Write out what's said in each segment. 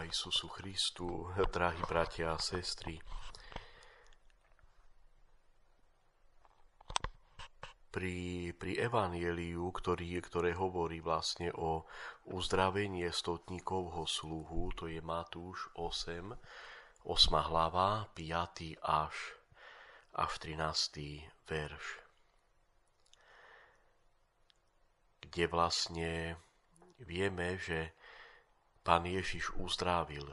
Pána Isusu Christu, drahí bratia a sestry. Pri evanjeliu, ktoré hovorí vlastne o uzdravení stotníkovho sluhu, to je Matúš 8 hlava, 5. až 13. verš, kde vlastne vieme, že Pán Ježiš uzdravil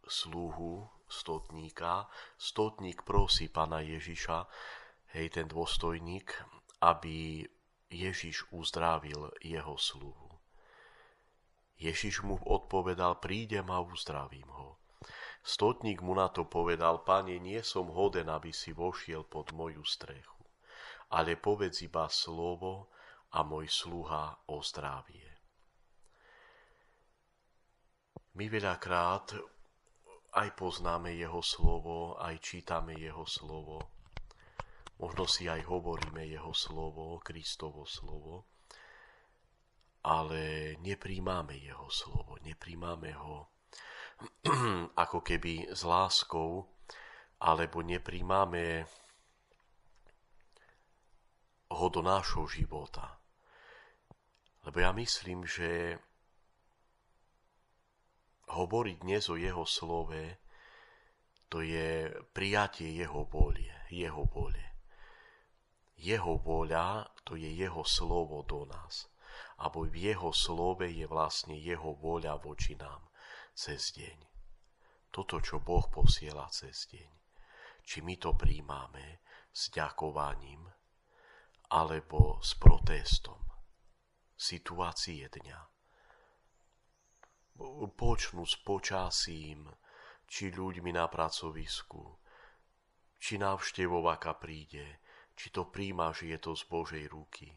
sluhu stotníka. Stotník prosí Pána Ježiša, ten dôstojník, aby Ježiš uzdravil jeho sluhu. Ježiš mu odpovedal: prídem a uzdravím ho. Stotník mu na to povedal: Pane, nie som hoden, aby si vošiel pod moju strechu, ale povedz iba slovo a môj sluha ozdravie. My veľakrát aj poznáme jeho slovo, aj čítame jeho slovo. Možno si aj hovoríme jeho slovo, Kristovo slovo, ale nepríjmame jeho slovo, nepríjmame ho ako keby s láskou, alebo nepríjmame ho do nášho života. Lebo ja myslím, že hovoriť dnes o jeho slove, to je prijatie jeho vôle. Jeho vôľa, to je jeho slovo do nás. Abo v jeho slove je vlastne jeho vôľa voči nám cez deň. Toto, čo Boh posiela cez deň. Či my to príjmame s ďakovaním, alebo s protestom situácie dňa. Počnú s počasím, či ľuďmi na pracovisku, či návštevou, aká príde, či to príjmaš, je to z Božej ruky,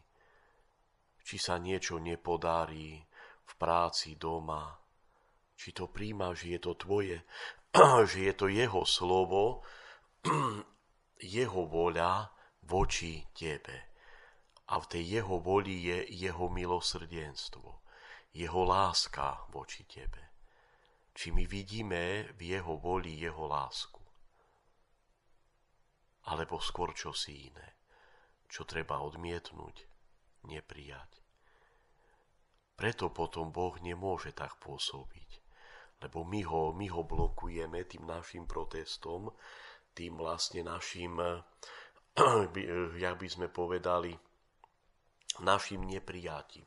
či sa niečo nepodarí v práci, doma, či to príjmaš, je to tvoje, že je to jeho slovo, jeho vôľa voči tebe. A v tej jeho vôli je jeho milosrdenstvo, jeho láska voči tebe. Či my vidíme v jeho vôli jeho lásku, alebo skôr čosi iné, čo treba odmietnúť, neprijať. Preto potom Boh nemôže tak pôsobiť, lebo my ho blokujeme tým našim protestom, tým vlastne našim, jak by sme povedali, našim neprijatím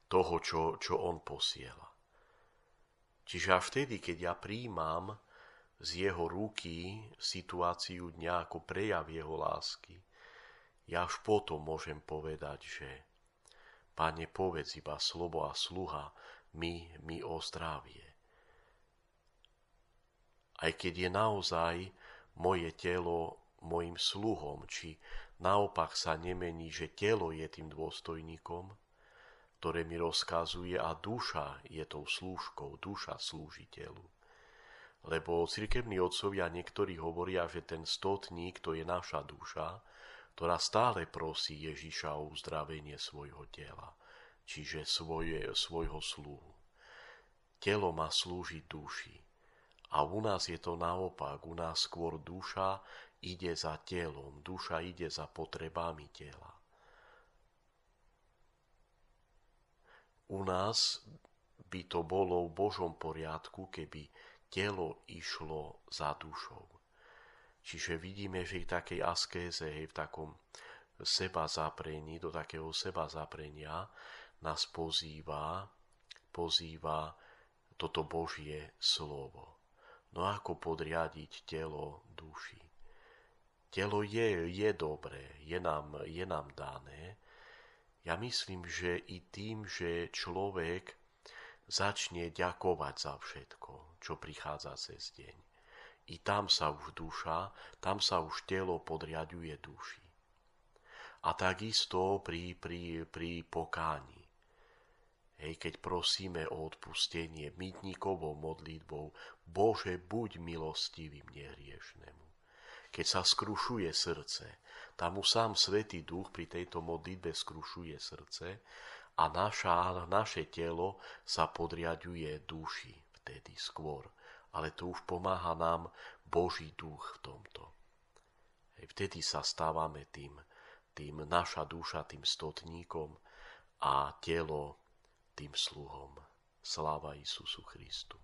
toho, čo on posiela. Čiže až vtedy, keď ja prijímam z jeho ruky situáciu dňa ako prejav jeho lásky, ja až potom môžem povedať, že Pane, povedz iba slovo a sluha mi ozdravie. Aj keď je naozaj moje telo mojim sluhom, či naopak sa nemení, že telo je tým dôstojníkom, ktoré mi rozkazuje, a duša je tou slúžkou, duša slúži telu. Lebo cirkevní otcovia niektorí hovoria, že ten stotník to je naša duša, ktorá stále prosí Ježiša o uzdravenie svojho tela, čiže svojho sluhu. Telo má slúžiť duši. A u nás je to naopak, u nás skôr duša ide za telom, duša ide za potrebami tela. U nás by to bolo v Božom poriadku, keby telo išlo za dušou. Čiže vidíme, že v takej askéze, v takom sebazaprení, do takého sebazaprenia nás pozýva toto Božie slovo. No ako podriadiť telo duši? Telo je dobré, je nám dané. Ja myslím, že i tým, že človek začne ďakovať za všetko, čo prichádza cez deň. I tam sa už telo podriaďuje duši. A takisto pri pokáni. Keď prosíme o odpustenie mytníkovou modlitbou, Bože, buď milostivým nehriešnemu. Keď sa skrušuje srdce, tam už sám Svätý Duch pri tejto modlitbe skrušuje srdce a naše telo sa podriaďuje duši v vtedy skôr, ale to už pomáha nám Boží duch v tomto. Vtedy sa stávame tým naša duša tým stotníkom a telo tým sluhom. Sláva Isusu Christu.